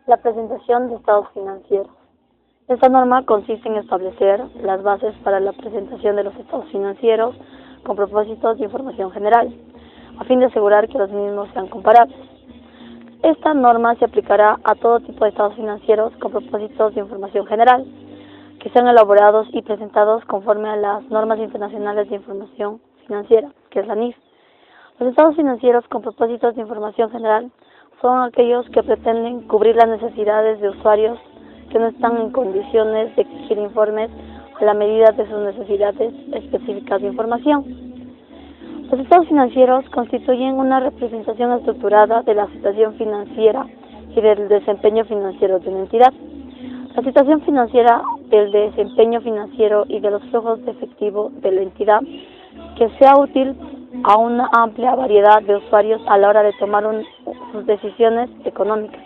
La presentación de estados financieros. Esta norma consiste en establecer las bases para la presentación de los estados financieros con propósitos de información general, a fin de asegurar que los mismos sean comparables. Esta norma se aplicará a todo tipo de estados financieros con propósitos de información general, que sean elaborados y presentados conforme a las normas internacionales de información financiera, que es la NIF. Los estados financieros con propósitos de información general son aquellos que pretenden cubrir las necesidades de usuarios que no están en condiciones de exigir informes a la medida de sus necesidades específicas de información. Los estados financieros constituyen una representación estructurada de la situación financiera y del desempeño financiero de una entidad. La situación financiera, del desempeño financiero y de los flujos de efectivo de la entidad, que sea útil a una amplia variedad de usuarios a la hora de tomar sus decisiones económicas.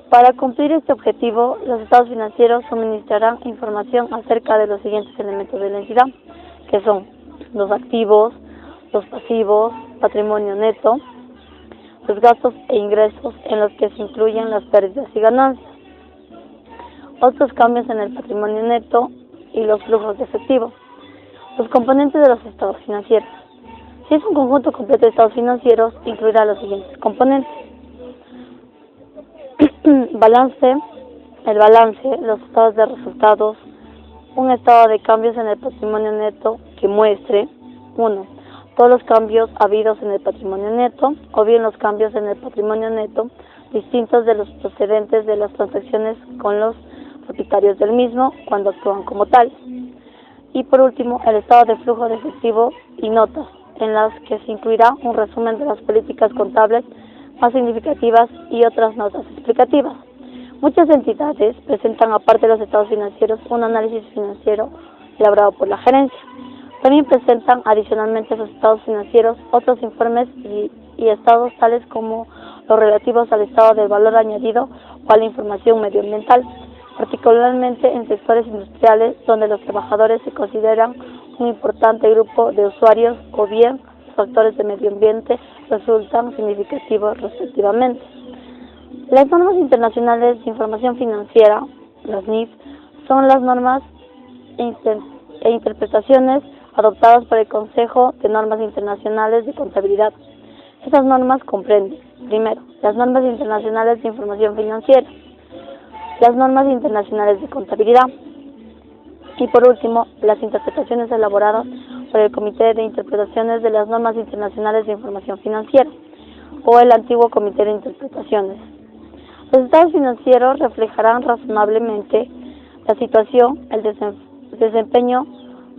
Para cumplir este objetivo, los estados financieros suministrarán información acerca de los siguientes elementos de la entidad, que son los activos, los pasivos, patrimonio neto, los gastos e ingresos en los que se incluyen las pérdidas y ganancias, otros cambios en el patrimonio neto y los flujos de efectivo. Los componentes de los estados financieros. Si es un conjunto completo de estados financieros, incluirá los siguientes componentes: el balance, los estados de resultados, un estado de cambios en el patrimonio neto que muestre 1. Todos los cambios habidos en el patrimonio neto, o bien los cambios en el patrimonio neto distintos de los procedentes de las transacciones con los propietarios del mismo cuando actúan como tales. Y por último, el estado de flujo de efectivo y notas, en las que se incluirá un resumen de las políticas contables más significativas y otras notas explicativas. Muchas entidades presentan, aparte de los estados financieros, un análisis financiero elaborado por la gerencia. También presentan adicionalmente a los estados financieros otros informes y estados tales como los relativos al estado del valor añadido o a la información medioambiental, particularmente en sectores industriales donde los trabajadores se consideran un importante grupo de usuarios o bien los factores de medio ambiente resultan significativos respectivamente. Las normas internacionales de información financiera, las NIF, son las normas e interpretaciones adoptadas por el Consejo de Normas Internacionales de Contabilidad. Estas normas comprenden, primero, las normas internacionales de información financiera, las normas internacionales de contabilidad y, por último, las interpretaciones elaboradas por el Comité de Interpretaciones de las Normas Internacionales de Información Financiera, o el antiguo Comité de Interpretaciones. Los estados financieros reflejarán razonablemente la situación, el desempeño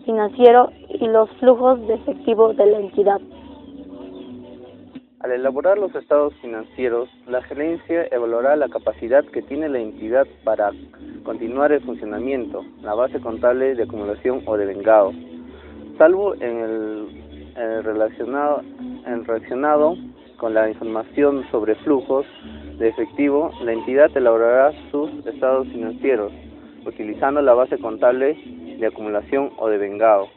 financiero y los flujos de efectivo de la entidad. Al elaborar los estados financieros, la gerencia evaluará la capacidad que tiene la entidad para continuar el funcionamiento, la base contable de acumulación o de vengado, salvo en el relacionado con la información sobre flujos de efectivo. La entidad elaborará sus estados financieros, utilizando la base contable de acumulación o de vengado.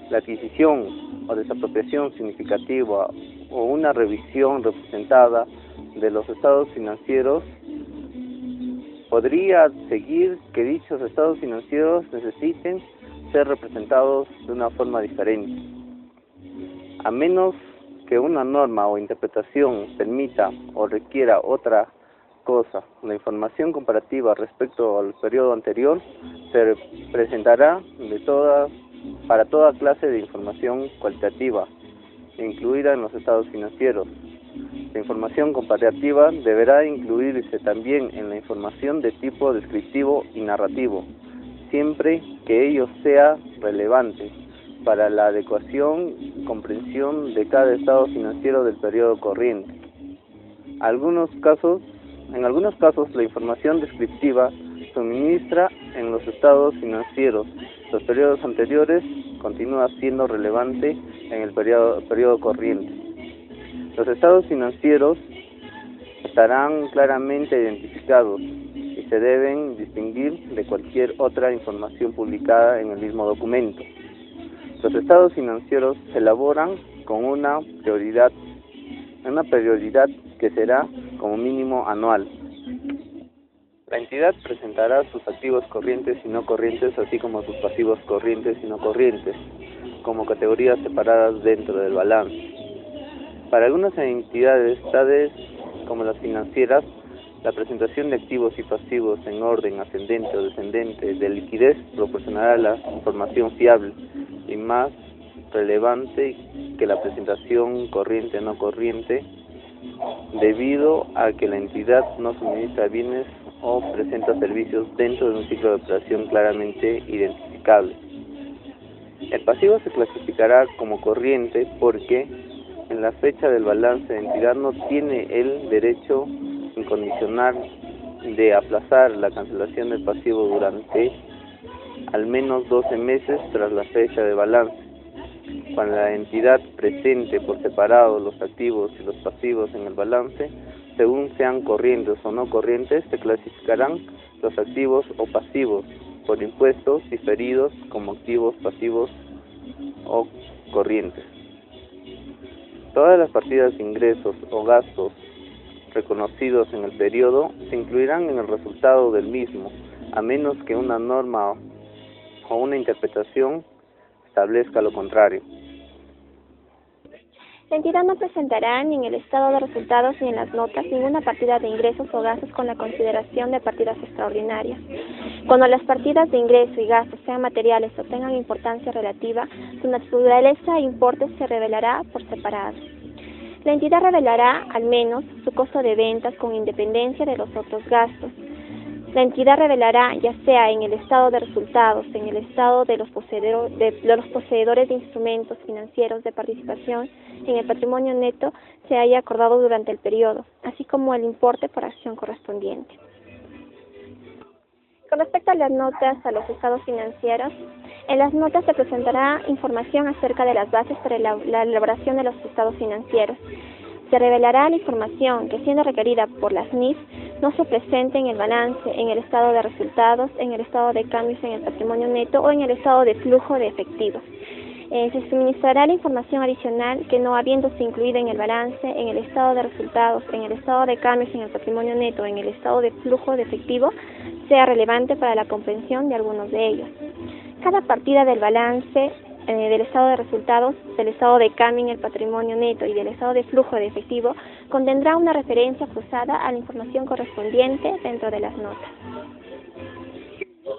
La adquisición o desapropiación significativa o una revisión representada de los estados financieros podría seguir que dichos estados financieros necesiten ser representados de una forma diferente, a menos que una norma o interpretación permita o requiera otra cosa. La información comparativa respecto al periodo anterior se presentará para toda clase de información cualitativa incluida en los estados financieros. La información comparativa deberá incluirse también en la información de tipo descriptivo y narrativo, siempre que ello sea relevante para la adecuación y comprensión de cada estado financiero del periodo corriente. En algunos casos, la información descriptiva suministra en los estados financieros los periodos anteriores continúa siendo relevante en el periodo corriente. Los estados financieros estarán claramente identificados y se deben distinguir de cualquier otra información publicada en el mismo documento. Los estados financieros se elaboran con una periodicidad que será como mínimo anual. La entidad presentará sus activos corrientes y no corrientes, así como sus pasivos corrientes y no corrientes, como categorías separadas dentro del balance. Para algunas entidades, tales como las financieras, la presentación de activos y pasivos en orden ascendente o descendente de liquidez proporcionará la información fiable y más relevante que la presentación corriente no corriente, debido a que la entidad no suministra bienes o presenta servicios dentro de un ciclo de operación claramente identificable. El pasivo se clasificará como corriente porque en la fecha del balance de entidad no tiene el derecho incondicional de aplazar la cancelación del pasivo durante al menos 12 meses tras la fecha de balance. Cuando la entidad presente por separado los activos y los pasivos en el balance, según sean corrientes o no corrientes, se clasificarán los activos o pasivos por impuestos diferidos como activos, pasivos o corrientes. Todas las partidas de ingresos o gastos reconocidos en el periodo se incluirán en el resultado del mismo, a menos que una norma o una interpretación establezca lo contrario. La entidad no presentará ni en el estado de resultados ni en las notas ninguna partida de ingresos o gastos con la consideración de partidas extraordinarias. Cuando las partidas de ingreso y gastos sean materiales o tengan importancia relativa, su naturaleza e importe se revelará por separado. La entidad revelará, al menos, su costo de ventas con independencia de los otros gastos. La entidad revelará, ya sea en el estado de resultados, en el estado de los poseedores de instrumentos financieros de participación, en el patrimonio neto se haya acordado durante el periodo, así como el importe por acción correspondiente. Con respecto a las notas a los estados financieros, en las notas se presentará información acerca de las bases para la elaboración de los estados financieros. Se revelará la información que, siendo requerida por las NIF, no se presente en el balance, en el estado de resultados, en el estado de cambios en el patrimonio neto o en el estado de flujo de efectivo. Se suministrará la información adicional que, no habiéndose incluida en el balance, en el estado de resultados, en el estado de cambios en el patrimonio neto, en el estado de flujo de efectivo, sea relevante para la comprensión de algunos de ellos. Cada partida del balance, del estado de resultados, del estado de cambio en el patrimonio neto y del estado de flujo de efectivo contendrá una referencia cruzada a la información correspondiente dentro de las notas.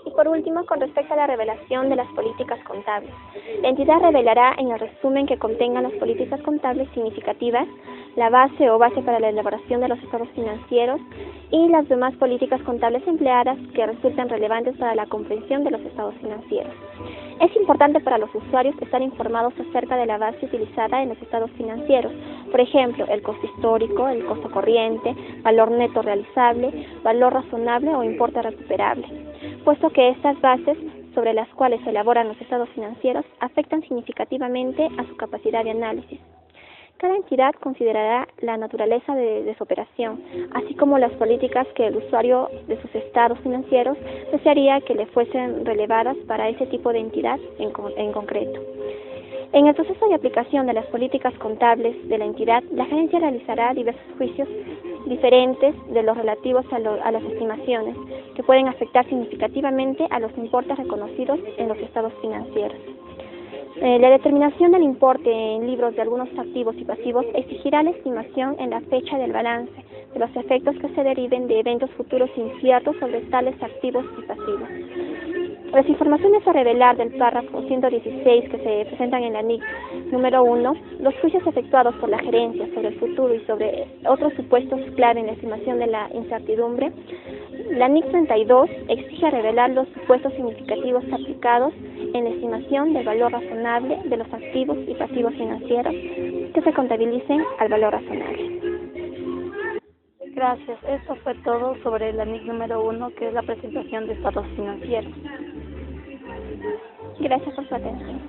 Y por último, con respecto a la revelación de las políticas contables, la entidad revelará en el resumen que contengan las políticas contables significativas, la base o base para la elaboración de los estados financieros y las demás políticas contables empleadas que resulten relevantes para la comprensión de los estados financieros. Es importante para los usuarios estar informados acerca de la base utilizada en los estados financieros, por ejemplo, el costo histórico, el costo corriente, valor neto realizable, valor razonable o importe recuperable, puesto que estas bases sobre las cuales se elaboran los estados financieros afectan significativamente a su capacidad de análisis. Cada entidad considerará la naturaleza de su operación, así como las políticas que el usuario de sus estados financieros desearía que le fuesen relevadas para ese tipo de entidad en concreto. En el proceso de aplicación de las políticas contables de la entidad, la agencia realizará diversos juicios diferentes de los relativos a las estimaciones, que pueden afectar significativamente a los importes reconocidos en los estados financieros. La determinación del importe en libros de algunos activos y pasivos exigirá la estimación en la fecha del balance de los efectos que se deriven de eventos futuros inciertos sobre tales activos y pasivos. Las informaciones a revelar del párrafo 116 que se presentan en la NIC número 1, los juicios efectuados por la gerencia sobre el futuro y sobre otros supuestos clave en la estimación de la incertidumbre, la NIC 32 exige revelar los supuestos significativos aplicados en la estimación del valor razonable de los activos y pasivos financieros que se contabilicen al valor razonable. Gracias. Esto fue todo sobre la NIC número 1, que es la presentación de estados financieros. Gracias por su atención.